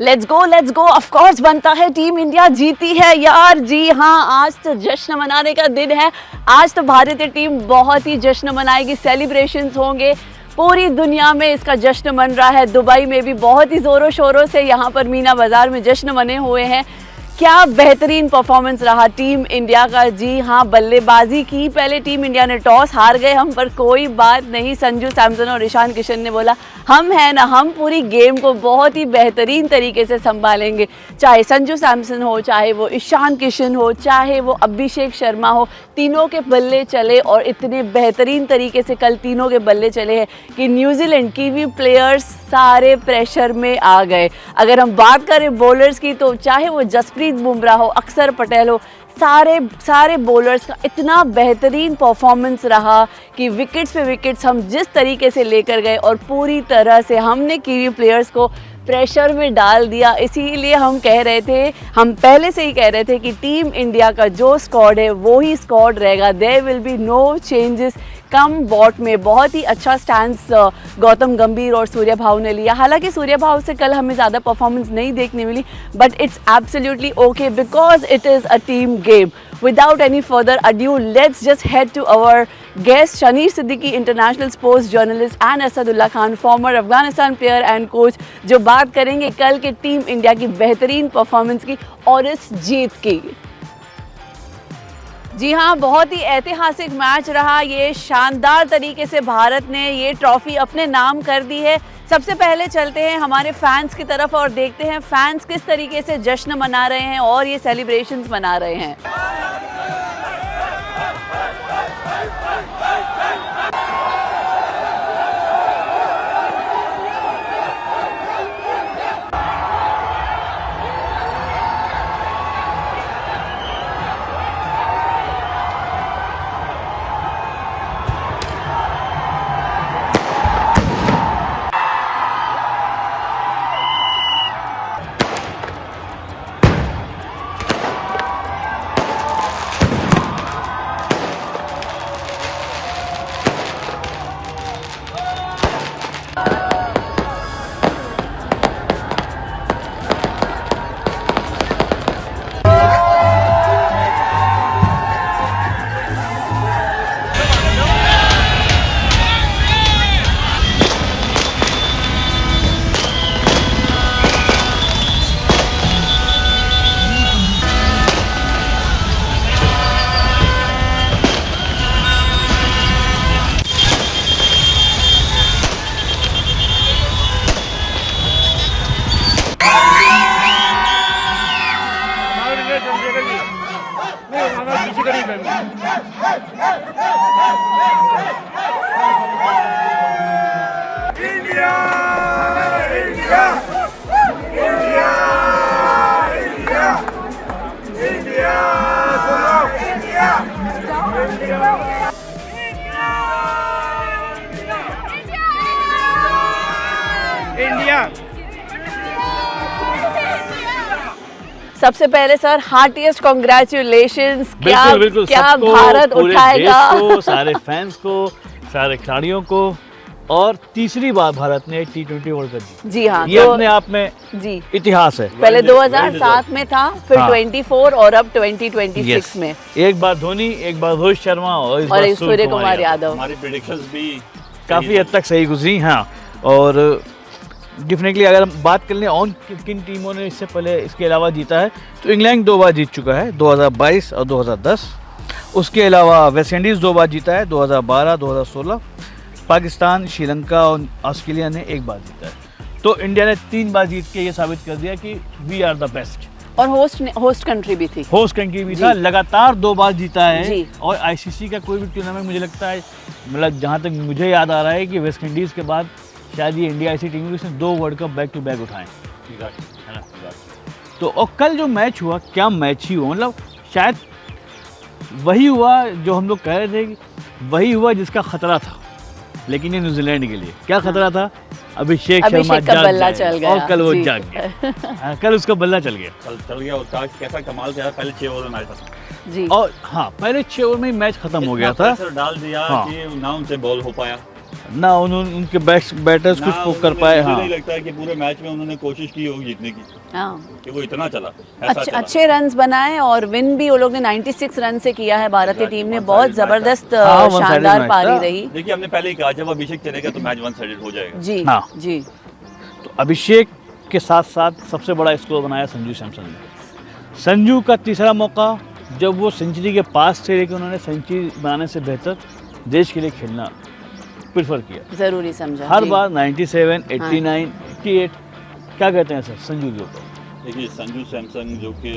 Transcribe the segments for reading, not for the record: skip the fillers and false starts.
Let's go of course बनता है, team India जीती है यार। जी हाँ, आज तो जश्न मनाने का दिन है। आज तो भारतीय टीम बहुत ही जश्न मनाएगी, सेलिब्रेशंस होंगे, पूरी दुनिया में इसका जश्न मन रहा है। दुबई में भी बहुत ही ज़ोरों शोरों से यहाँ पर मीना बाज़ार में जश्न मने हुए हैं। क्या बेहतरीन परफॉर्मेंस रहा टीम इंडिया का। जी हाँ, बल्लेबाजी की, पहले टीम इंडिया ने टॉस हार गए हम, पर कोई बात नहीं। संजू सैमसन और ईशान किशन ने बोला हम हैं ना, हम पूरी गेम को बहुत ही बेहतरीन तरीके से संभालेंगे। चाहे संजू सैमसन हो, चाहे वो ईशान किशन हो, चाहे वो अभिषेक शर्मा हो, तीनों के बल्ले चले और इतने बेहतरीन तरीके से कल तीनों के बल्ले चले हैं कि न्यूजीलैंड की भी प्लेयर्स सारे प्रेशर में आ गए। अगर हम बात करें बॉलर्स की, तो चाहे वो जसप्रीत बुमराह हो, अक्षर पटेल हो, सारे बॉलर्स का इतना बेहतरीन परफॉर्मेंस रहा कि विकेट्स पे विकेट्स हम जिस तरीके से लेकर गए और पूरी तरह से हमने कीवी प्लेयर्स को प्रेशर में डाल दिया। इसीलिए हम कह रहे थे, हम पहले से ही कह रहे थे कि टीम इंडिया का जो स्क्वाड है वो ही स्क्वाड रहेगा। There will be no changes. Combat में बहुत ही अच्छा स्टैंस गौतम गंभीर और सूर्य भाव ने लिया। हालांकि सूर्य भाव से कल हमें ज़्यादा परफॉर्मेंस नहीं देखने मिली, but it's absolutely okay because it is a team game. Without any further ado, let's just head to our guest, Shanish Siddiqui, international sports journalist, and Asadullah Khan, former Afghanistan player and coach, जो बात करेंगे कल के team India की बेहतरीन performance की और इस जीत की। जी हाँ, बहुत ही ऐतिहासिक मैच रहा ये। शानदार तरीके से भारत ने ये ट्रॉफी अपने नाम कर दी है। सबसे पहले चलते हैं हमारे फैंस की तरफ और देखते हैं फैंस किस तरीके से जश्न मना रहे हैं और ये सेलिब्रेशंस मना रहे हैं। सबसे पहले सर हार्टिएस्ट कॉन्ग्रेचुलेशंस। क्या भारत उठाएगा। सारे फैंस को, सारे खिलाड़ियों को, और तीसरी बार भारत ने T20 वर्ल्ड कप जीता। जी हाँ, ये अपने आप में जी इतिहास है। पहले 2007 में था, फिर 24 और अब 2026 में। एक बार धोनी, एक बार रोहित शर्मा और इस बार सूर्य कुमार यादव। हमारी प्रेडिक्शंस भी काफी हद तक सही गुजरी। हाँ, और डेफिनेटली अगर हम बात कर लें और किन टीमों ने इससे पहले इसके अलावा जीता है, तो इंग्लैंड 2 बार जीत चुका है, 2022 और 2010। उसके अलावा वेस्ट इंडीज़ 2 बार जीता है, 2012, 2016। पाकिस्तान, श्रीलंका और ऑस्ट्रेलिया ने 1 बार जीता है। तो इंडिया ने 3 बार जीत के ये साबित कर दिया कि वी आर द बेस्ट। और होस्ट कंट्री भी थी। होस्ट कंट्री भी था, लगातार 2 बार जीता है। और आईसीसी का कोई भी टूर्नामेंट मुझे लगता है, मतलब जहाँ तक मुझे याद आ रहा है कि वेस्ट इंडीज़ के बाद शायद ये इंडिया ऐसी टीम है जिसने 2 world cup back to back उठाए, है ना। तो और कल जो मैच हुआ, क्या मैच ही हुआ, मतलब शायद वही हुआ जो हम लोग कह रहे थे कि वही हुआ जिसका खतरा था। लेकिन ये न्यूजीलैंड के लिए क्या खतरा था, अभिषेक शर्मा का बल्ला चल गया और कल वो जाग गया। कल उसका बल्ला चल गया, उसका कैसा कमाल किया। पहले 6 ओवर में मैच था जी, और हाँ पहले 6 ओवर में मैच खत्म हो गया था। डाल दिया कि ना उनसे बॉल हो पाया। ना उन्होंने उनके बैटर्स कुछ ना कर पाए। मुझे हाँ नहीं लगता है कि पूरे मैच में उन्होंने कोशिश की होगी जीतने की, हाँ कि वो इतना चला ऐसा चला। अच्छे रन्स बनाए और विन भी वो लोग ने 96 रन से किया है भारतीय Exactly, टीम ने। one-sided बहुत match था। जबरदस्त हाँ, one-sided शानदार match पारी था। रही। देखिए हमने पहले ही कहा जब अभिषेक चलेगा तो मैच वन साइडेड हो जाएगा। जी हाँ। जी तो अभिषेक के साथ साथ सबसे बड़ा स्कोर बनाया संजू सैमसन ने। संजू का तीसरा मौका जब वो सेंचुरी के पास थे, लेकिन उन्होंने सेंचुरी बनाने से बेहतर देश के लिए खेलना प्रेफर किया। जरूरी समझा हर जी। बार 97, 89, 88 क्या कहते हैं सर संजू के ऊपर? देखिए संजू सैमसन जो कि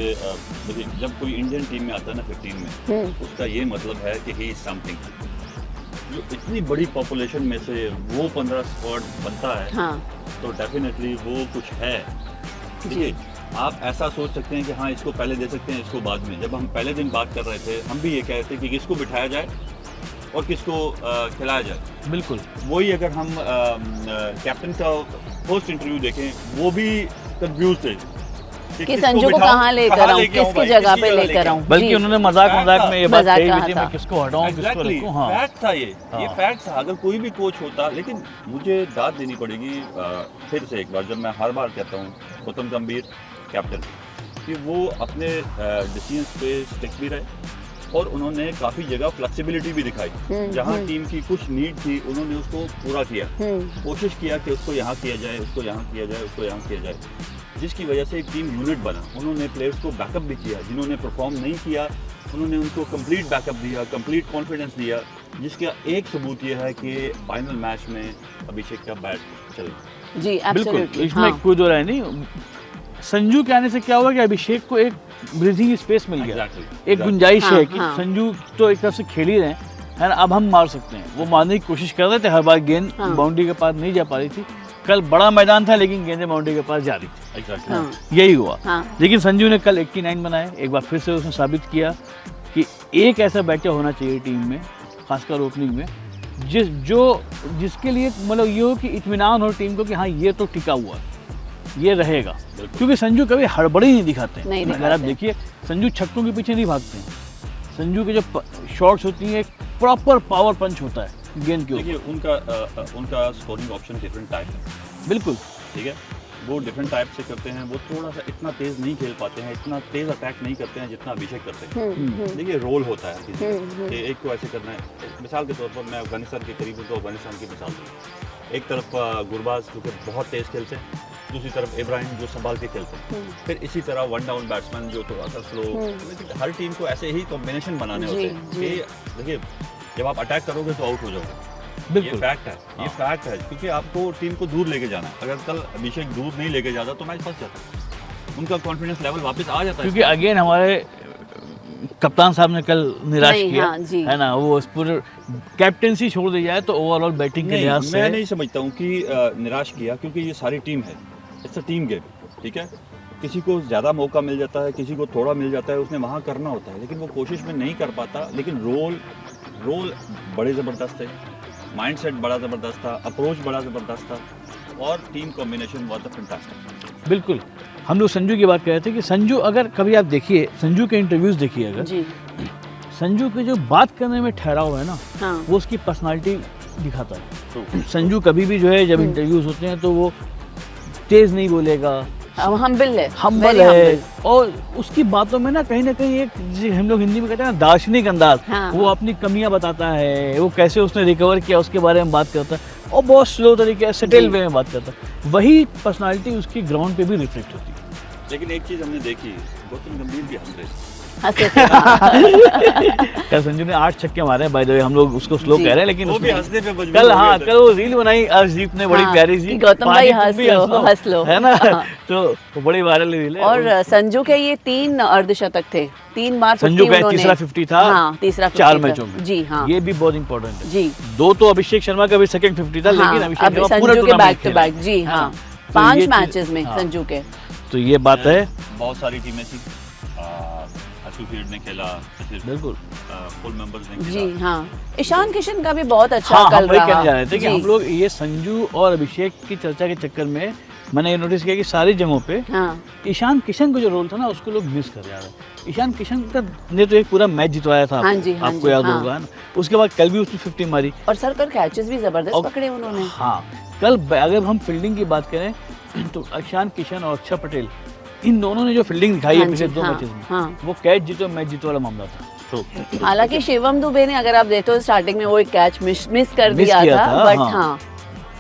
देखिए जब कोई इंडियन टीम में आता है ना 15 में, उसका ये मतलब है कि ही इज समथिंग। जो इतनी बड़ी पॉपुलेशन में से वो 15 स्क्वाड बनता है, हाँ तो डेफिनेटली वो कुछ है। देखिए आप ऐसा सोच सकते हैं कि हाँ इसको पहले दे सकते हैं, इसको बाद में। जब हम पहले दिन बात कर रहे थे, हम भी ये कह रहे थे कि किसको बिठाया जाए और किसको खिलाया जाए। बिल्कुल वही अगर हम कैप्टन का फर्स्ट इंटरव्यू देखें, वो भी कंफ्यूज थे कि किसको संजू को बिठाऊं, कहाँ लेकर कहाँ आऊं, लेके आऊं किसकी भाई, जगह किसकी पे जगह लेकर लेके आऊं। बल्कि जी। उन्होंने मजाक में ये बात मजाक कही कहा भी थी, था। मैं किसको हटाऊं किसको Exactly, रखूं। हाँ फैक्ट था ये हाँ। फैक्ट था। अगर कोई भी कोच होता, लेकिन मुझे दाद देनी पड़ेगी फिर से एक बार, जब मैं हर बार कहता हूँ गौतम गंभीर कैप्टन, कि वो अपने डिसीजंस पे स्टिक भी रहे और उन्होंने काफ़ी जगह फ्लेक्सिबिलिटी भी दिखाई। जहाँ टीम की कुछ नीड थी उन्होंने उसको पूरा किया, कोशिश किया कि उसको यहाँ किया जाए, उसको यहाँ किया जाए, उसको यहाँ किया जाए, जिसकी वजह से एक टीम यूनिट बना। उन्होंने प्लेयर्स को बैकअप भी किया, जिन्होंने परफॉर्म नहीं किया उन्होंने उनको कंप्लीट बैकअप दिया, कंप्लीट कॉन्फिडेंस दिया, जिसका एक सबूत ये है कि फाइनल मैच में अभिषेक का बैट चल गया। जी बिल्कुल, एब्सोल्युटली इसमें हाँ कोई दो राय नहीं। संजू के आने से क्या हुआ कि अभिषेक को एक ब्रीथिंग स्पेस मिल गया, Exactly, एक गुंजाइश हाँ, है कि हाँ। संजू तो एक तरफ से खेल ही रहे हैं ना, अब हम मार सकते हैं। वो मारने की कोशिश कर रहे थे, हर बार गेंद हाँ। बाउंड्री के पास नहीं जा पा रही थी। कल बड़ा मैदान था लेकिन गेंदें बाउंड्री के पास जा रही थी, Exactly. हाँ यही हुआ। हाँ लेकिन संजू ने कल 89 बनाए। एक बार फिर से उसने साबित किया कि एक ऐसा बैटर होना चाहिए टीम में, खासकर ओपनिंग में, जिसके लिए मतलब ये हो कि इत्मीनान हो टीम को कि हाँ ये तो टिका हुआ है, ये रहेगा। क्योंकि संजू कभी हड़बड़ी नहीं दिखाते हैं। नहीं अगर आप दिखाते। देखिए संजू छक्कों के पीछे नहीं भागते हैं। संजू के जो शॉट्स होती हैं एक प्रॉपर पावर पंच होता है गेंद के देखिए ऊपर। उनका स्कोरिंग ऑप्शन डिफरेंट टाइप है, बिल्कुल ठीक है। वो डिफरेंट टाइप से करते हैं, वो थोड़ा सा इतना तेज नहीं खेल पाते हैं, इतना तेज अटैक नहीं करते हैं जितना अभिषेक करते हैं। देखिए रोल होता है किसी का, कि एक को ऐसे करना है। मिसाल के तौर पर मैं अफगानिस्तान के करीब हूँ तो अफगानिस्तान की मिसाल दूँ। एक तरफ गुरबाज जो कि बहुत तेज खेलते हैं, दूसरी तरफ इब्राहिम जो संभाल के खेलते हैं, फिर इसी तरह वन डाउन बैट्समैन जो थोड़ा सा स्लो। हर टीम को ऐसे ही कॉम्बिनेशन बनाने जी, होते हैं जी। कि देखिए जब आप अटैक करोगे तो आउट हो जाओगे। ये बिल्कुल फैक्ट है, ये फैक्ट है, क्योंकि आपको टीम को दूर लेके जाना है। अगर कल अभिषेक दूर नहीं लेके जाता तो मैच फंस जाता, उनका कॉन्फिडेंस लेवल वापस आ जाता है। क्योंकि अगेन हमारे कप्तान साहब ने कल निराश नहीं, किया हाँ, जी। है ना। वो पूरे कैप्टेंसी छोड़ दी जाए तो ओवरऑल बैटिंग के नहीं, लिहाज से मैं नहीं समझता हूँ कि निराश किया, क्योंकि ये सारी टीम है, इट्स अ टीम गेम, ठीक है। किसी को ज़्यादा मौका मिल जाता है, किसी को थोड़ा मिल जाता है, उसने वहाँ करना होता है, लेकिन वो कोशिश में नहीं कर पाता। लेकिन रोल बड़े ज़बरदस्त थे, माइंडसेट बड़ा ज़बरदस्त था, अप्रोच बड़ा ज़बरदस्त था, और टीम कॉम्बिनेशन वाज फैंटास्टिक। बिल्कुल। हम लोग संजू की बात कर रहे थे कि संजू अगर कभी आप देखिए, संजू के इंटरव्यूज देखिए, अगर जी संजू के जो बात करने में ठहराव है ना, हाँ वो उसकी पर्सनालिटी दिखाता है। संजू कभी भी जो है जब इंटरव्यूज होते हैं तो वो तेज नहीं बोलेगा, हम्बल है, हम्बल very है, humble। और उसकी बातों में ना कहीं एक जिसे हम लोग हिंदी में कहते हैं ना दार्शनिक अंदाज। हाँ। वो अपनी कमियां बताता है, वो कैसे उसने रिकवर किया उसके बारे में बात करता है, और बहुत स्लो तरीके से सेटल जी। वे में बात करता है। वही पर्सनालिटी उसकी ग्राउंड पे भी रिफ्लेक्ट होती है। लेकिन एक चीज़ हमने देखी, गौतम गंभीर भी हंस रहे थे। हंसे थे, हाँ। कल संजू ने 8 छक्के मारे, बाय द वे हम लोग उसको स्लो जी। कह रहे हैं, लेकिन वो भी उसने- हंसने पे मजबूर कल हो हाँ गए थे। कल वो रील बनाई अर्शदीप ने, बड़ी हाँ, प्यारी सी, कि गौतम भाई पानी तुम हंस भी लो, हंस लो। है ना। हाँ। तो वो बड़ी वायरल रील है। और संजू के ये 3 अर्धशतक थे, 3 बार 50 संजू का उन्होंने- तीसरा 50 था, हाँ तीसरा 50 4 था। मैचों में। जी हाँ ये भी बहुत इंपॉर्टेंट है। जी 2 तो अभिषेक शर्मा का भी सेकंड 50 था, लेकिन हाँ, अभिषेक अब शर्मा पूरा संजू के टूर्नामेंट बैक टू खेला। बैक, जी हाँ तो 5 ये चीज़- मैचेस में हाँ। संजू के। तो ये बात है। बहुत सारी टीमें थी, एसोसिएट ने खेला, बिल्कुल। फुल मेंबर्स ने जी खेला। हाँ ईशान किशन का भी बहुत अच्छा हाँ, कल हम वही रहा। कहने जा रहे थे कि जी। हम लोग ये संजू और अभिषेक की चर्चा के चक्कर में मैंने ये नोटिस किया कि सारी जगहों पे हाँ ईशान किशन का जो रोल था ना उसको लोग मिस कर जा रहे हैं। ईशान किशन का ने तो एक पूरा मैच जितवाया था हाँ जी, हाँ आपको जी, याद हाँ। होगा ना। उसके बाद कल भी उसने 50 मारी। और सर कल कैचेस भी जबरदस्त और- पकड़े उन्होंने। हाँ कल अगर हम फील्डिंग की बात करें तो ईशान किशन और अक्षर पटेल इन दोनों ने जो फील्डिंग दिखाई है हाँ पिछले जी, 2 हाँ, मैचेस में हाँ। वो कैच जीतो मैच जीतो वाला मामला था। हालांकि शिवम दुबे ने, अगर आप देखते हो स्टार्टिंग में वो एक कैच मिस कर मिस दिया किया था, था, बट हाँ। हाँ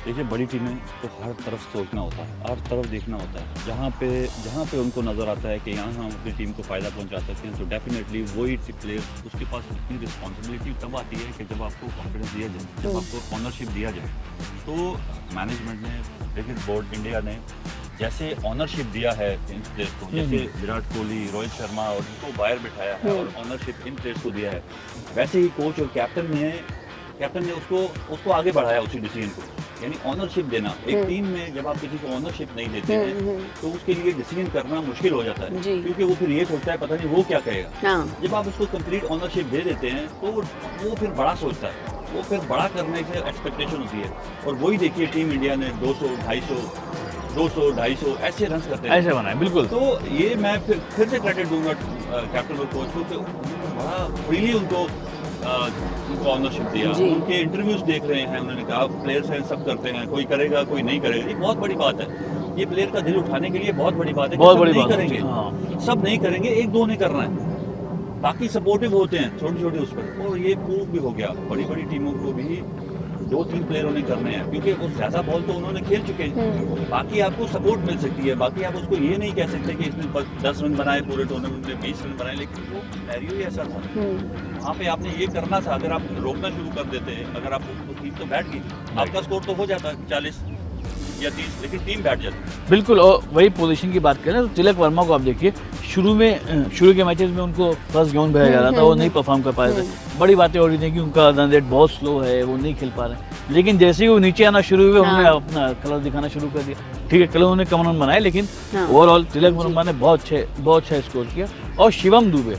देखिए बड़ी टीमें तो हर तरफ सोचना होता है, हर तरफ देखना होता है। जहाँ पे उनको नज़र आता है कि यहाँ हम अपनी टीम को फ़ायदा पहुँचा सकते हैं तो डेफिनेटली वही प्लेयर उसके पास इतनी रिस्पॉन्सिबिलिटी तब आती है कि जब आपको कॉन्फिडेंस दिया जाए, जब आपको ऑनरशिप दिया जाए। तो मैनेजमेंट ने, क्रिकेट बोर्ड इंडिया ने जैसे ऑनरशिप दिया है इन प्लेयर्स को, जैसे विराट कोहली, रोहित शर्मा और इनको बाहर बिठाया है और ऑनरशिप इन प्लेयर्स को दिया है, वैसे ही कोच और कैप्टन ने उसको आगे बढ़ाया उसी डिसीजन को। यानी ऑनरशिप देना एक टीम में, जब आप किसी को ऑनरशिप नहीं देते हैं तो उसके लिए डिसीजन करना मुश्किल हो जाता है, जी। क्योंकि वो फिर ये सोचता है पता नहीं वो क्या कहेगा। हाँ जब आप उसको कंप्लीट ऑनरशिप दे देते हैं तो वो फिर बड़ा सोचता है, वो फिर बड़ा करने से एक्सपेक्टेशन होती है। और वही देखिए टीम इंडिया ने 200, 250 ऐसे रन करते हैं, ऐसे बनाए बिल्कुल। तो ये मैं फिर से क्रेडिट दूंगा कैप्टन और कोच को कि उन्होंने बड़ा फ्रीली उनको ऑनरशिप दिया। जी। उनके इंटरव्यूज देख रहे हैं, उन्होंने कहा प्लेयर्स हैं, सब करते हैं, कोई करेगा कोई नहीं करेगा। ये बहुत बड़ी बात है, ये प्लेयर का दिल उठाने के लिए बहुत बड़ी बात है कि बहुत सब बड़ी नहीं बात है, करेंगे, हाँ। सब नहीं करेंगे, एक दो ने करना है, बाकी सपोर्टिव होते हैं छोटे छोटे उस पर। और ये प्रूव भी हो गया, बड़ी बड़ी टीमों को भी 2-3 प्लेयरों ने करने हैं, क्योंकि वो ज्यादा बॉल तो उन्होंने खेल चुके हैं। बाकी आपको सपोर्ट मिल सकती है, बाकी आप उसको ये नहीं कह सकते कि इसने 10 रन बनाए पूरे टूर्नामेंट में, 20 रन बनाए, लेकिन वो सिनेरियो ही ऐसा था। वहाँ पे आपने ये करना था, अगर आप रोकना शुरू कर देते, अगर आप टीम तो बैठ गई, आपका स्कोर तो हो जाता 40 या 30, लेकिन टीम बैठ जाती। बिल्कुल। और वही पोजीशन की बात करें तो तिलक वर्मा को आप देखिए, शुरू के मैचेस में उनको फर्स्ट ग्राउंड भेजा जा रहा था, वो नहीं परफॉर्म कर पा रहे थे। बड़ी बातें हो रही थी कि उनका रन रेट बहुत स्लो है, वो नहीं खेल पा रहे हैं। लेकिन जैसे ही वो नीचे आना शुरू हुए, उन्होंने अपना कलर दिखाना शुरू कर दिया। ठीक है, कल उन्होंने कम रन बनाए, लेकिन ओवरऑल तिलक वर्मा ने बहुत अच्छा स्कोर किया। और शिवम दुबे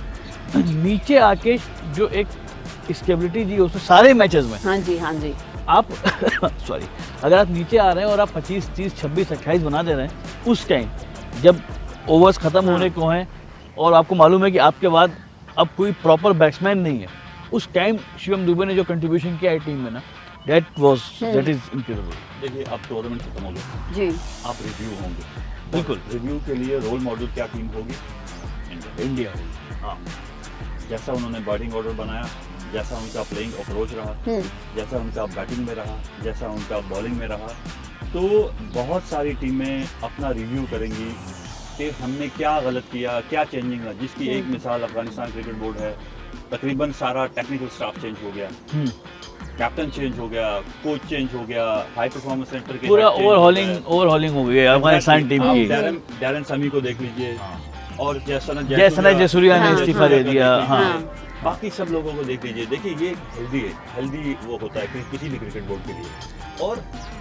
नीचे आके जो एक स्टेबिलिटी दी उसने सारे मैचेस में। हाँ जी, हाँ जी। आप सॉरी, अगर आप नीचे आ रहे हैं और आप 25, 30, 26, 28 बना दे रहे हैं उस टाइम जब ओवर्स खत्म होने को हैं और आपको मालूम है कि आपके बाद अब कोई प्रॉपर बैट्समैन नहीं है, उस टाइम शिवम दुबे ने जो कंट्रीब्यूशन किया है टीम में ना, दैट इज इनक्रेडिबल। देखिए अब टूर्नामेंट खत्म हो गया जी, आप रिव्यू होंगे, बिल्कुल। रिव्यू के लिए रोल मॉडल क्या टीम होगी? इंडिया। हाँ, जैसा उन्होंने बैटिंग ऑर्डर बनाया, जैसा उनका प्लेइंग अप्रोच रहा, जैसा उनका बैटिंग में रहा, जैसा उनका बॉलिंग में रहा, तो बहुत सारी टीमें अपना रिव्यू करेंगी कि हमने क्या गलत किया, क्या चेंजिंग है। जिसकी एक मिसाल अफगानिस्तान क्रिकेट बोर्ड है, तकरीबन सारा टेक्निकल स्टाफ चेंज हो गया, कैप्टन चेंज हो गया, कोच चेंज हो गया, हाई परफॉर्मेंस सेंटर के पूरा ओवरहॉलिंग हो गई है अफगानिस्तान टीम की। डैरन समी को देख लीजिए, और जयसना जयसूर्या ने हाँ, इस्तीफा दे दिया। हाँ, बाकी सब लोगों को देख लीजिए। देखिए ये हेल्दी वो होता है कि किसी भी क्रिकेट बोर्ड के लिए। और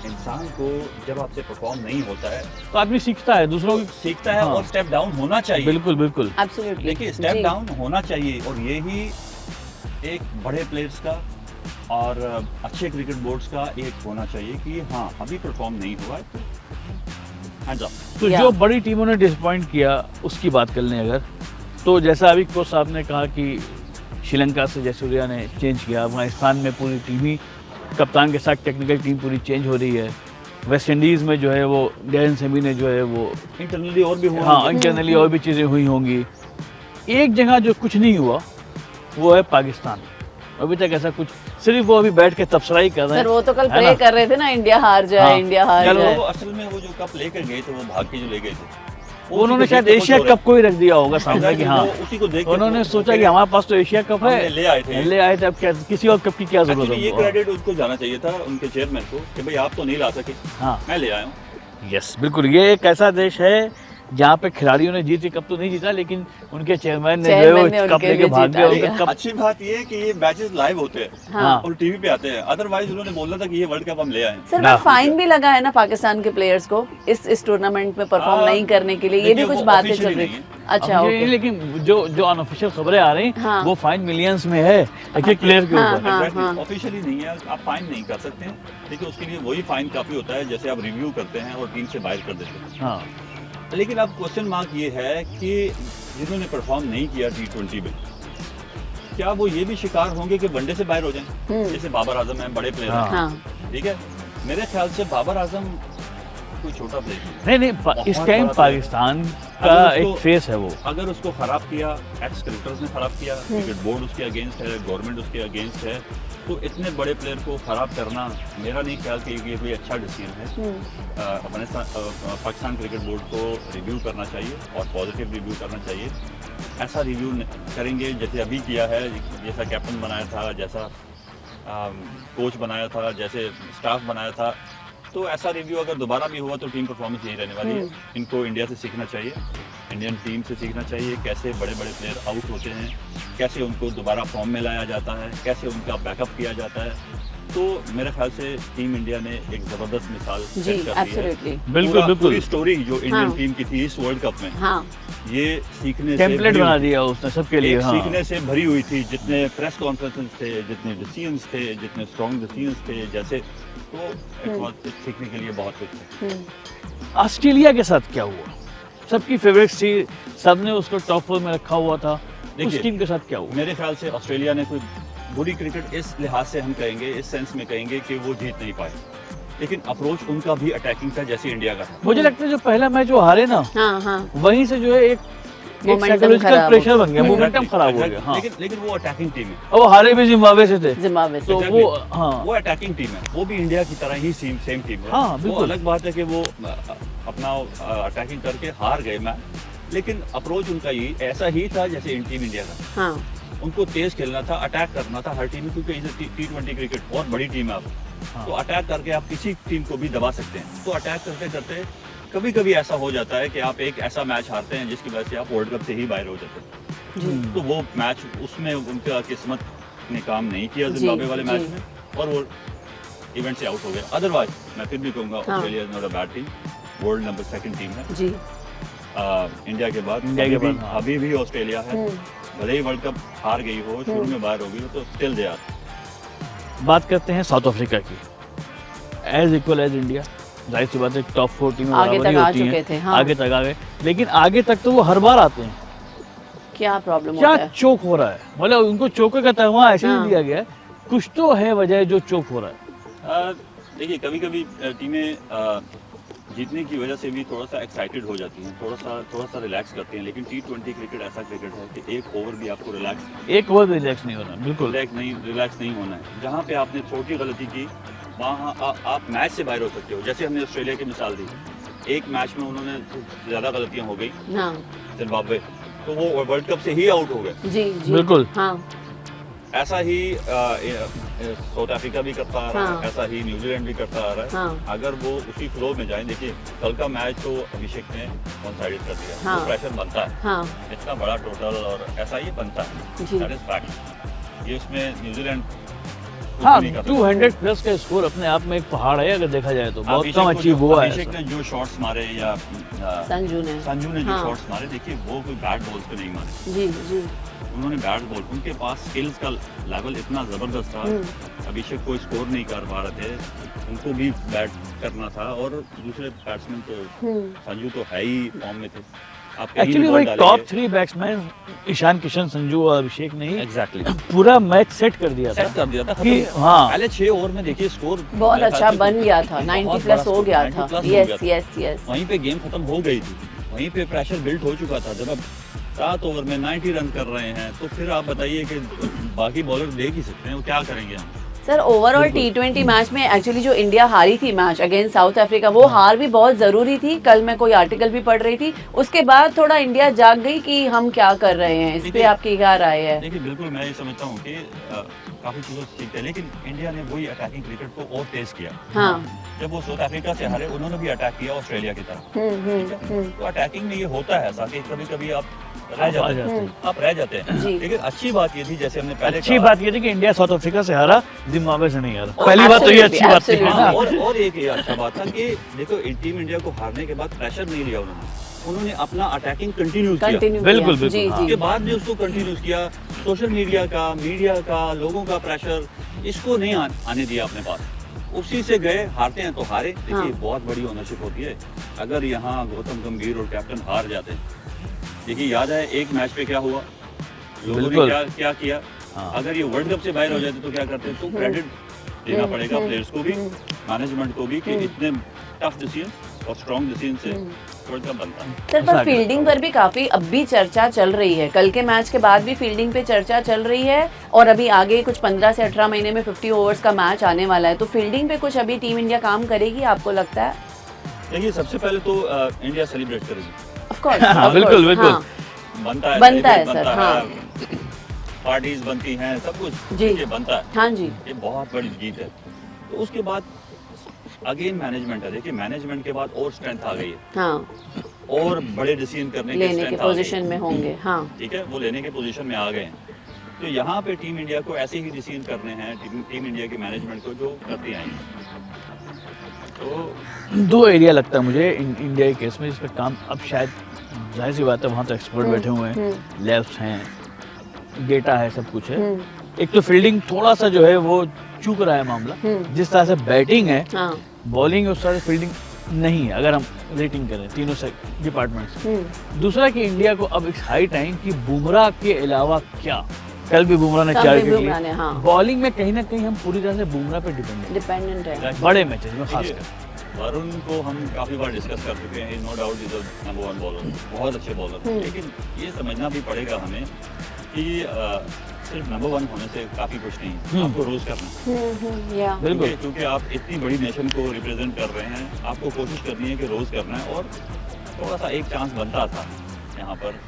इंसान को जब आपसे परफॉर्म नहीं होता है तो आदमी सीखता है, दूसरों की सीखता है, हाँ। और स्टेप डाउन होना चाहिए। बिल्कुल बिल्कुल। एब्सोल्युटली। देखिए स्टेप डाउन होना चाहिए, और यही एक बड़े प्लेयर्स का और अच्छे क्रिकेट बोर्ड्स का एक होना चाहिए कि हाँ अभी परफॉर्म नहीं हुआ है तो हैंड्स अप। तो जो बड़ी टीमों ने डिसअपॉइंट किया उसकी बात कर लें अगर, तो जैसा अभी कोच साहब ने कहा कि श्रीलंका से जयसूर्या ने चेंज किया, अफगानिस्तान में पूरी टीम ही कप्तान के साथ टेक्निकल टीम पूरी चेंज हो रही है, वेस्ट इंडीज़ में जो है वो डैरन सेमी ने जो है वो इंटरनली और भी हुआ, हाँ इंटरनली और भी चीज़ें हुई होंगी। एक जगह जो कुछ नहीं हुआ वो है पाकिस्तान। अभी तक ऐसा कुछ, सिर्फ वो अभी बैठ के तबसरा ही कर रहे हैं। सर वो तो कल प्रे कर रहे थे ना, इंडिया हार जाए, हाँ, इंडिया हार जाए। वो असल में वो जो कप लेकर गए थे, वो भाग के जो ले गए थे, उन्होंने शायद एशिया कप को ही रख दिया होगा सामने कि हाँ, उसी को देख के उन्होंने सोचा कि हमारे पास तो एशिया कप है, हमने ले आए थे, अब क्या किसी और कप की क्या जरूरत एक्चुअली ये है। क्रेडिट उनको जाना चाहिए था, उनके चेयरमैन को, कि भाई आप तो नहीं ला सके, हाँ मैं ले आया हूँ। यस बिल्कुल। ये एक ऐसा देश है जहाँ पे खिलाड़ियों ने जीती, कप तो नहीं जीता लेकिन उनके चेयरमैन ने चेयरमैन ने जो कप उनके लेके लिए भाग जीता गए, लिया। उनका कप। अच्छी बात ये है कि ये मैचेस लाइव होते हैं हाँ। और टीवी पे आते हैं, अदरवाइज उन्होंने बोलना था कि ये वर्ल्ड कप हम ले आए हैं। सर ना। पर फाइन भी लगा है ना पाकिस्तान के प्लेयर्स को इस टूर्नामेंट में परफॉर्म नहीं करने के लिए, ये भी देखिए, कुछ वो बातें officially चल रही नहीं हैं। है। अच्छा अब ये ओके। लेकिन जो अनऑफिशियल खबरें आ रही हाँ। वो फाइन मिलियंस में है एक एक प्लेयर के हाँ, ऊपर। हाँ। एग्जैक्टली, ऑफिशियली नहीं है, आप फाइन नहीं कर सकते हैं। देखिए उसके लिए वही फाइन काफी होता है जैसे आप रिव्यू करते हैं और टीम से बाहर कर देते हैं। हाँ, लेकिन अब क्वेश्चन मार्क ये है कि जिन्होंने परफॉर्म नहीं किया T20 में, क्या वो ये भी शिकार होंगे कि वनडे से बाहर हो जाएं? जैसे बाबर आजम है, बड़े प्लेयर हाँ। हैं, हाँ ठीक है। मेरे ख्याल से बाबर आजम कोई छोटा प्लेयर नहीं। नहीं इस बहुत टाइम बड़ा पाकिस्तान का अगर एक उसको- फेस है वो। अगर उसको खराब किया, एक्स क्रिकेटर्स ने खराब किया, क्रिकेट बोर्ड उसके अगेंस्ट है, गवर्नमेंट उसके अगेंस्ट है, तो इतने बड़े प्लेयर को खराब करना मेरा नहीं ख्याल कि ये कोई अच्छा डिसीजन है। पाकिस्तान क्रिकेट बोर्ड को रिव्यू करना चाहिए और पॉजिटिव रिव्यू करना चाहिए। ऐसा रिव्यू करेंगे जैसे अभी किया है, जैसा कैप्टन बनाया था, जैसा कोच बनाया था, जैसे स्टाफ बनाया था, तो ऐसा रिव्यू अगर दोबारा भी हुआ तो टीम परफॉर्मेंस यही रहने वाली है। इनको इंडिया से सीखना चाहिए, इंडियन टीम से सीखना चाहिए कैसे बड़े बड़े प्लेयर आउट होते हैं, कैसे उनको दोबारा फॉर्म में लाया जाता है, कैसे उनका बैकअप किया जाता है। तो मेरे ख्याल से टीम इंडिया ने एक जबरदस्त मिसाल जी सेट कर दी है। एब्सोल्युटली। बिल्कुल बिल्कुल पूरी स्टोरी जो इंडियन हाँ। टीम की थी इस वर्ल्ड कप में, हाँ ये सीखने से टेम्पलेट भरी बना हुई थी। दिया उसने सबके लिए। एक हाँ, सीखने से भरी हुई थी। जितने प्रेस कॉन्फ्रेंसेस थे, जितने डिसीजंस थे, जितने स्ट्रॉन्ग डिसीजंस थे, जैसे तो एक बात सीखने के लिए बहुत कुछ है। ऑस्ट्रेलिया के साथ क्या हुआ? सबकी फेवरेट थी, सबने उसको टॉप 4 में रखा हुआ था। उस देखिए, टीम के साथ क्या हुआ? मेरे ख्याल से ऑस्ट्रेलिया ने कोई बुरी क्रिकेट इस लिहाज से हम कहेंगे, इस सेंस में कहेंगे कि वो जीत नहीं पाए, लेकिन अप्रोच उनका भी अटैकिंग था जैसे इंडिया का था। मुझे लगता है जो पहला मैच वो हारे ना, हाँ हाँ वहीं से जो है एक Momentum साइकोलॉजिकल खराब प्रेशर हो बन गया, मोमेंटम खराब हो गया। हाँ, लेकिन वो अटैकिंग टीम है, और वो हारे भी जिम्बाब्वे से थे, जिम्बाब्वे से। तो Exactly. वो हाँ वो अटैकिंग टीम है, वो भी इंडिया की तरह ही सेम टीम है। हाँ, वो बिल्कुल। अलग बात है कि वो अपना अटैकिंग करके हार गए मैच, लेकिन अप्रोच उनका ही ऐसा ही था जैसे टीम इंडिया का। हाँ उनको तेज खेलना था, अटैक करना था हर टीम में, क्योंकि T20 क्रिकेट बहुत बड़ी टीम है आप, हाँ। तो अटैक करके आप किसी टीम को भी दबा सकते हैं। तो अटैक करते करते कभी कभी ऐसा हो जाता है कि आप एक ऐसा मैच हारते हैं जिसकी वजह से आप वर्ल्ड कप से ही बाहर हो जाते हैं। जी तो वो मैच, उसमें उनका किस्मत ने काम नहीं किया जी, जिम्बाब्वे वाले मैच जी। में, और वो इवेंट से आउट हो गए। अदरवाइज मैं फिर भी कहूँगा हाँ। Australia is not a bad team, world number 2 team है जी। इंडिया के बाद। इंडिया के अभी भी- बाद, हाँ। अभी भी ऑस्ट्रेलिया है, भले ही वर्ल्ड कप हार गई हो, शुरू में बाहर हो गई हो, तो स्टिल दे आर। बात करते हैं साउथ अफ्रीका की। एज इक्वल एज इंडिया, जाहिर सी बात है टॉप 4 टीमें आगे बराबर ही तक आ होती चुके हैं, थे, हाँ। आगे तक आ गए, लेकिन आगे तक तो वो हर बार आते हैं। क्या प्रॉब्लम क्या होता है? चोक हो रहा है? मतलब उनको चोकर का तगमा ऐसे हाँ। नहीं दिया गया है, कुछ तो है वजह जो चोक हो रहा है। देखिए कभी कभी टीमें जीतने की वजह से भी थोड़ा सा एक्साइटेड हो जाती हैं, थोड़ा सा रिलैक्स करती हैं, लेकिन T20 क्रिकेट ऐसा क्रिकेट है कि एक ओवर भी आपको एक ओवर भी रिलैक्स नहीं हो रहा, बिल्कुल। रिलैक्स नहीं होना है। जहाँ पे आपने छोटी गलती की वहाँ आप मैच से बाहर हो सकते हो। जैसे हमने ऑस्ट्रेलिया की मिसाल दी, एक मैच में उन्होंने ज़्यादा गलतियाँ हो गई हाँ जिम्बाब्वे, तो वो वर्ल्ड कप से ही आउट हो गए। जी जी बिल्कुल। हाँ ऐसा ही साउथ अफ्रीका भी करता आ रहा हाँ। है, ऐसा ही न्यूजीलैंड भी करता आ रहा है। हाँ। अगर वो उसी फ्लो में जाए, देखिए कल का मैच तो अभिषेक ने वन साइडेड कर दिया, हाँ। तो प्रेशर बनता है, हाँ इतना बड़ा टोटल, और ऐसा ही बनता है, जी। That is fact. ये उसमें न्यूजीलैंड कुछ हाँ, नहीं कर सकता। 200 प्लस का स्कोर अपने आप में एक पहाड़ है, अगर देखा जाए तो बहुत अभिषेक कम को अचीव जो- हुआ है अभिषेक ऐसा। ने जो शॉट्स मारे या संजू ने संजू ने जो हाँ। शॉट्स मारे, देखिए वो कोई बैट बॉल्स पे नहीं मारे, जी जी उन्होंने बैट बॉल, उनके पास स्किल्स का लेवल इतना जबरदस्त था। अभिषेक को स्कोर नहीं कर पा रहे थे, उनको भी बैट करना था, और दूसरे बैट्समैन तो संजू तो है ही फॉर्म में थे। आप कहीं भी एक्चुअली बॉल वही डालेंगे। टॉप 3 बैट्समैन ईशान किशन, संजू और अभिषेक ने ही एग्जैक्टली पूरा मैच सेट कर दिया था सेट कर दिया था, कि खत्म। हाँ, पहले 6 ओवर में देखिए स्कोर बहुत अच्छा बन गया था, 90 प्लस हो गया था। 90 प्लस हो यस गया था। यस यस वहीं पे गेम खत्म हो गई थी, वहीं पे प्रेशर बिल्ड हो चुका था। जब आप 7 ओवर में 90 रन कर रहे हैं, तो फिर आप बताइए कि बाकी बॉलर देख ही सकते हैं, वो क्या करेंगे हम। सर ओवरऑल T20 मैच में एक्चुअली जो इंडिया हारी थी मैच अगेंस्ट साउथ अफ्रीका, वो हार भी बहुत ज़रूरी थी। कल मैं कोई आर्टिकल भी पढ़ रही थी, उसके बाद थोड़ा इंडिया जाग गई कि हम क्या कर रहे हैं। इस पे आपकी क्या राय है? देखिए बिल्कुल मैं ये समझता हूँ कि काफ़ी चीज़ों से सीखते हैं, लेकिन इंडिया ने वही अटैकिंग क्रिकेट को और तेज किया। हाँ। जब वो साउथ अफ्रीका से हारे, उन्होंने भी अटैक किया ऑस्ट्रेलिया की तरह। ठीक है? तो अटैकिंग में ये होता है ऐसा कि कभी कभी आप रह जाते हैं, आप रह जाते हैं। जी। लेकिन अच्छी बात ये थी, जैसे हमने पहले अच्छी कहा, बात ये थी कि इंडिया साउथ अफ्रीका से हारा, जिम्बाब्वे से नहीं हारा। पहली बात तो ये अच्छी बात थी Absolutely. ना। और एक ये अच्छा बात था कि देखो टीम इंडिया को हारने के बाद प्रेशर नहीं लिया उन्होंने अपना अटैकिंग कंटिन्यू किया। कंटिन्यू बिल्कुल, किया। बिल्कुल, जी हाँ। उसके जी। बाद भी उसको कंटिन्यू किया। सोशल मीडिया का लोगों का प्रेशर, इसको नहीं आने दिया अपने पास। उसी से गए, हारते हैं तो हारे। देखिए हाँ। बहुत बड़ी ओनरशिप होती है। अगर यहाँ गौतम गंभीर और कैप्टन हार जाते हैं, देखिए याद है एक मैच पे क्या हुआ, लोगों ने बिल्कुल। क्या किया। हाँ। अगर ये वर्ल्ड कप से बाहर हो जाते तो क्या करते, तो क्रेडिट देना पड़ेगा प्लेयर्स को भी, मैनेजमेंट को भी, कि इतने टफ डिसीजन और स्ट्रॉन्ग डिसीजन से वर्ल्ड कप बनता है। सर पर फील्डिंग पर भी काफी अब भी चर्चा चल रही है। कल के मैच के बाद भी फील्डिंग पे चर्चा चल रही है, और अभी आगे कुछ 15 से 18 महीने में 50 ओवर्स का मैच आने वाला है, तो फील्डिंग पे कुछ अभी टीम इंडिया काम करेगी, आपको लगता है? देखिए सबसे पहले तो इंडिया सेलिब्रेट करेगी, ऑफ कोर्स। हाँ, बिल्कुल, बिल्कुल। बनता है सर, बनता हाँ। है, पार्टीज बनती हैं, सब कुछ जी। ये बनता है। हाँ जी। ये बहुत बड़ी जीत है। तो उसके बाद अगेन मैनेजमेंट है। देखिए मैनेजमेंट के बाद और स्ट्रेंथ आ गई है, हाँ, और बड़े डिसीजन करने की लेने के स्ट्रेंथ आ गई पोजीशन में होंगे। हाँ। ठीक है, वो लेने के पोजीशन में आ गए हैं। तो यहाँ पे टीम इंडिया को ऐसे ही डिसीजन करने हैं, टीम इंडिया की मैनेजमेंट को, जो करती आएंगे। तो दो एरिया लगता है मुझे इंडिया के केस में जिस पे काम अब शायद, जाहिर सी बात है वहाँ तो एक्सपर्ट बैठे हुए हैं, लेफ्ट हैं, डेटा है, सब कुछ है। एक तो फील्डिंग थोड़ा सा जो है वो चूक रहा है मामला, जिस तरह से बैटिंग है, हाँ। बॉलिंग उस तरह से फील्डिंग नहीं है अगर हम रेटिंग करें तीनों से डिपार्टमेंट से। दूसरा कि इंडिया को अब एक हाई टाइम कि बुमराह के अलावा क्या, कल भी बुमराह ने कल 4 भी विकेट बुमराह ने, लिए। हाँ। बॉलिंग में कहीं ना कहीं हम पूरी तरह से बुमराह पे डिपेंडेंट है। बड़े मैचेस में देखिए, खासकर। वरुण को हम काफी बार डिस्कस कर चुके हैं, no doubt is number 1 bowler, बहुत अच्छे बॉलर। लेकिन ये समझना भी पड़ेगा हमें कि सिर्फ नंबर 1 होने से काफी कुछ नहीं, आपको रोज करना है। या बिल्कुल। क्योंकि आप इतनी बड़ी नेशन को रिप्रेजेंट कर रहे हैं, आपको कोशिश करनी है कि रोज करना है। और थोड़ा सा एक चांस बनता था यहाँ पर।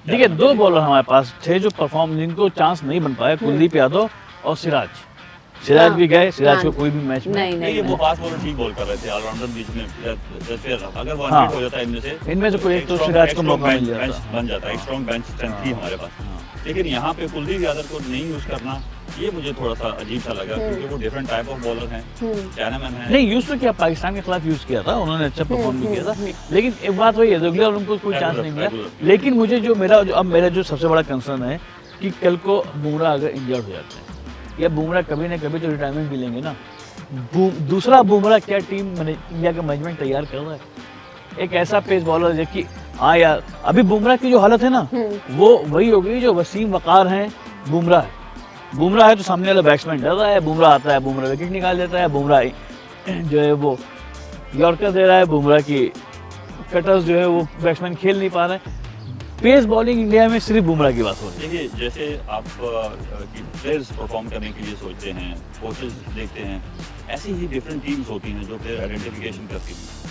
देखिए 2 बॉलर हमारे पास थे जो परफॉर्म, जिनको चांस नहीं बन पाया, कुलदीप यादव और सिराज हाँ, भी गए, सिराज हाँ। को कोई भी मैच में नहीं नहीं, नहीं वो फास्ट बॉलर ठीक बॉल कर रहे थे ऑलराउंडर बीच में। अगर वो हाँ। अनफिट हो जाता है इनमें से कोई एक तो strong- सिराज को strong मौका मिल bench- जाता। bench बन जाता है, एक स्ट्रॉन्ग बेंच स्ट्रेंथ थी हमारे पास। लेकिन यहाँ पे कुलदीप यादव को नहीं यूज करना, ये मुझे थोड़ा सा अजीब सा लगा, क्योंकि वो डिफरेंट टाइप ऑफ बॉलर हैं, चाइनामैन है। नहीं यूज तो किया, पाकिस्तान के खिलाफ यूज किया था उन्होंने, अच्छा परफॉर्म भी किया था। लेकिन एक बात वही है, रेगुलर उनको कोई चांस नहीं मिला। regular। लेकिन मुझे जो मेरा जो सबसे बड़ा कंसर्न है कि कल को बुमराह अगर इंजर्ड हो जाते हैं, या बुमराह कभी ना कभी तो रिटायरमेंट भी लेंगे ना, दूसरा बुमराह क्या टीम इंडिया का मैनेजमेंट तैयार कर रहा है? एक ऐसा पेस बॉलर जो कि, हाँ यार, अभी बुमराह की जो हालत है ना, वो वही हो गई जो वसीम वकार है, बुमराह है। बुमराह है तो सामने वाला बैट्समैन डर रहा है, बुमराह आता है, बुमराह विकेट निकाल देता है, बुमराह जो है वो यॉर्कर दे रहा है, बुमराह की कटर्स जो है वो बैट्समैन खेल नहीं पा रहे हैं। पेस बॉलिंग इंडिया में सिर्फ बुमराह की बात हो रही है। देखिए जैसे आप प्लेयर्स परफॉर्म करने के लिए सोचते हैं, कोचेस देखते हैं, ऐसी ही डिफरेंट टीम्स होती हैं जो प्लेयर आइडेंटिफिकेशन करती हैं।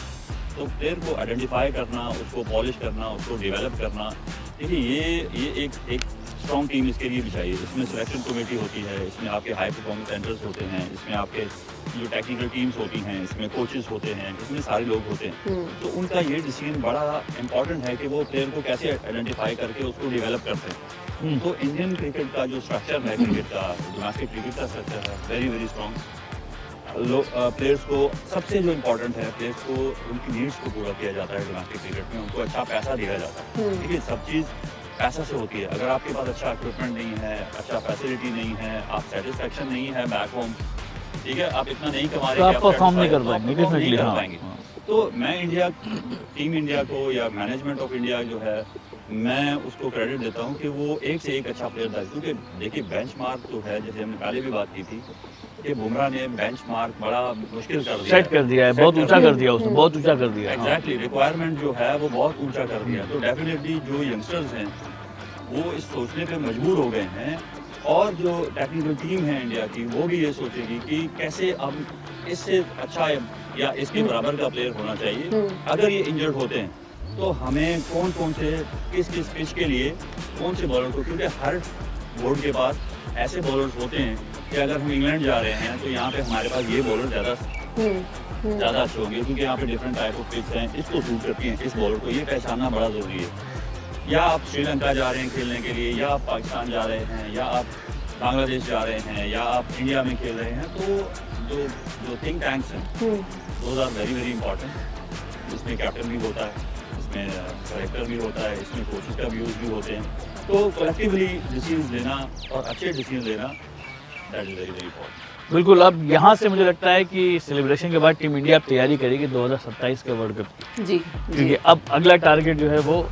तो प्लेयर को आइडेंटिफाई करना, उसको पॉलिश करना, उसको डेवलप करना, देखिए ये एक स्ट्रॉन्ग टीम इसके लिए भी चाहिए। इसमें सिलेक्शन कमेटी होती है, इसमें आपके हाई परफॉर्मेंस सेंटर्स होते हैं, इसमें आपके जो टेक्निकल टीम्स होती हैं, इसमें कोचेस होते हैं, इसमें सारे लोग होते हैं। तो उनका ये डिसीजन बड़ा इंपॉर्टेंट है कि वो प्लेयर को कैसे आइडेंटिफाई करके उसको डेवलप करते हैं। तो इंडियन क्रिकेट का जो स्ट्रक्चर है, क्रिकेट का डोमेस्टिक क्रिकेट का स्ट्रक्चर है, वेरी वेरी स्ट्रॉन्ग। प्लेयर्स को सबसे जो इम्पोर्टेंट है, प्लेयर्स को उनकी नीड्स को पूरा किया जाता है डोमेस्टिक क्रिकेट में, उनको अच्छा पैसा दिया जाता है। देखिए सब चीज़ पैसा से होती है। अगर आपके पास अच्छा इक्विपमेंट नहीं है, अच्छा फैसिलिटी नहीं है, आप सेटिस्फेक्शन नहीं है बैक होम, ठीक है, आप इतना नहीं कमा रहे तो कि आप परफॉर्म नहीं कर satisfied- पाएंगे, आप perform नहीं definitely, कर हाँ, पाएंगे। हाँ। तो मैं टीम इंडिया को या मैनेजमेंट ऑफ इंडिया जो है, मैं उसको क्रेडिट देता हूँ कि वो एक से एक अच्छा प्लेयर था। क्योंकि देखिए बेंचमार्क तो है, जैसे हमने पहले भी बात की थी कि बुमराह ने बेंचमार्क बड़ा मुश्किल कर दिया, सेट कर दिया है, बहुत ऊंचा कर दिया उसने, बहुत ऊंचा कर दिया है। हाँ। एग्जैक्टली रिक्वायरमेंट जो है वो बहुत ऊंचा कर दिया। तो डेफिनेटली जो यंगस्टर्स हैं वो इस सोचने पे मजबूर हो गए हैं और जो टेक्निकल टीम है इंडिया की वो भी ये सोचेगी कि कैसे अब इससे अच्छा या इसके बराबर का प्लेयर होना चाहिए। अगर ये इंजर्ड होते हैं तो हमें कौन कौन से किस किस पिच के लिए कौन से बॉलर को, क्योंकि हर बोर्ड के पास ऐसे बॉलर्स होते हैं कि अगर हम इंग्लैंड जा रहे हैं तो यहाँ पे हमारे पास ये बॉलर ज़्यादा अच्छे होंगे, क्योंकि यहाँ पे डिफरेंट टाइप ऑफ पिच हैं, इसको सूट करती हैं इस बॉलर को, ये पहचानना बड़ा ज़रूरी है। या आप श्रीलंका जा रहे हैं खेलने के लिए, या आप पाकिस्तान जा रहे हैं, या आप बांग्लादेश जा रहे हैं, या आप इंडिया में खेल रहे हैं, तो जो थिंक टैंक्स हैं those are very very important. इसमें कैप्टन भी होता है, इसमें डायरेक्टर भी होता है, इसमें कोचेस का व्यूज़ भी होते हैं, तो कलेक्टिवली डिसीजन लेना और अच्छे डिसीजन लेना that is very very important. बिल्कुल। अब यहाँ से मुझे लगता है कि सेलिब्रेशन के बाद टीम इंडिया अब तैयारी करेगी 2027 के वर्ल्ड कप की, जी क्योंकि अब अगला टारगेट जो है वो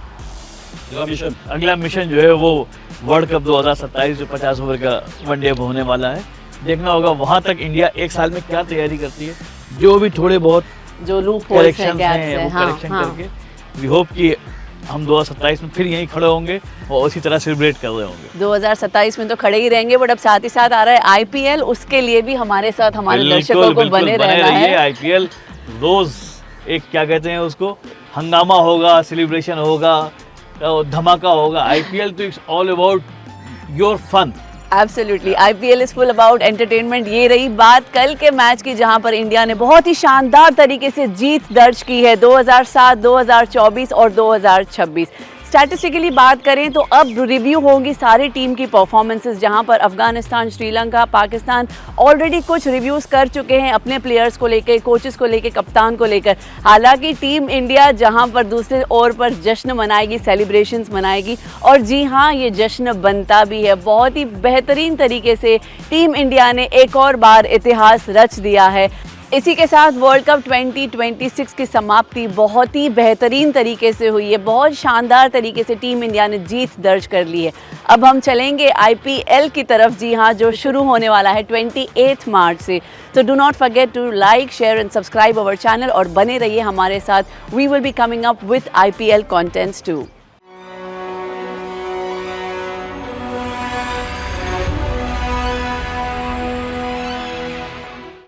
अगला मिशन जो है वो वर्ल्ड कप 2027 जो 50 ओवर का वनडे होने वाला है, देखना होगा वहाँ तक इंडिया एक साल में क्या तैयारी करती है। जो भी थोड़े बहुत जो लूप करेक्शन हैं वो करेक्शन करके वी होप कि हम 2027 में फिर यहीं खड़े होंगे और उसी तरह सेलिब्रेट कर रहे होंगे। 2027 में तो खड़े ही रहेंगे, बट अब साथ ही साथ आ रहा है आईपीएल, उसके लिए भी हमारे साथ हमारे दर्शकों को बने रहना है। आईपीएल रोज एक क्या कहते हैं उसको, हंगामा होगा, सेलिब्रेशन होगा, धमाका होगा। आईपीएल तो it's all about your fun. Absolutely, IPL is full about entertainment. ये रही बात कल के मैच की, जहां पर इंडिया ने बहुत ही शानदार तरीके से जीत दर्ज की है 2007, 2024 और 2026। स्टैटिस्टिकली बात करें तो अब रिव्यू होंगी सारी टीम की परफॉर्मेंसेस, जहां पर अफगानिस्तान, श्रीलंका, पाकिस्तान ऑलरेडी कुछ रिव्यूज़ कर चुके हैं अपने प्लेयर्स को लेकर, कोचेस को लेकर, कप्तान को लेकर। हालांकि टीम इंडिया जहां पर दूसरे ओर पर जश्न मनाएगी, सेलिब्रेशंस मनाएगी, और जी हाँ, ये जश्न बनता भी है। बहुत ही बेहतरीन तरीके से टीम इंडिया ने एक और बार इतिहास रच दिया है। इसी के साथ वर्ल्ड कप 2026 की समाप्ति बहुत ही बेहतरीन तरीके से हुई है, बहुत शानदार तरीके से टीम इंडिया ने जीत दर्ज कर ली है। अब हम चलेंगे आईपीएल की तरफ, जी हाँ, जो शुरू होने वाला है 28 मार्च से। तो do not forget to like, share and subscribe our channel और बने रहिए हमारे साथ। We will be coming up with IPL contents to.